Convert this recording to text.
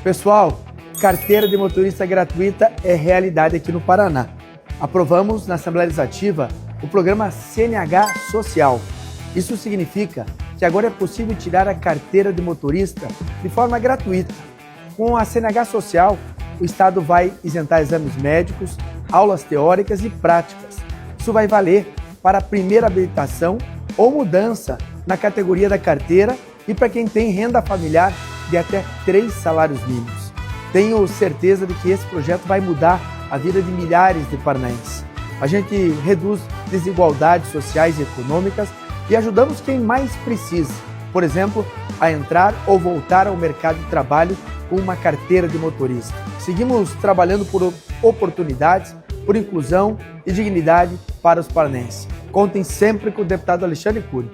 Pessoal, carteira de motorista gratuita é realidade aqui no Paraná. Aprovamos na Assembleia Legislativa o programa CNH Social. Isso significa que agora é possível tirar a carteira de motorista de forma gratuita. Com a CNH Social, o Estado vai isentar exames médicos, aulas teóricas e práticas. Isso vai valer para a primeira habilitação ou mudança na categoria da carteira e para quem tem renda familiar de até 3 salários mínimos. Tenho certeza de que esse projeto vai mudar a vida de milhares de paranaenses. A gente reduz desigualdades sociais e econômicas e ajudamos quem mais precisa, por exemplo, a entrar ou voltar ao mercado de trabalho com uma carteira de motorista. Seguimos trabalhando por oportunidades, por inclusão e dignidade para os paranenses. Contem sempre com o deputado Alexandre Cury.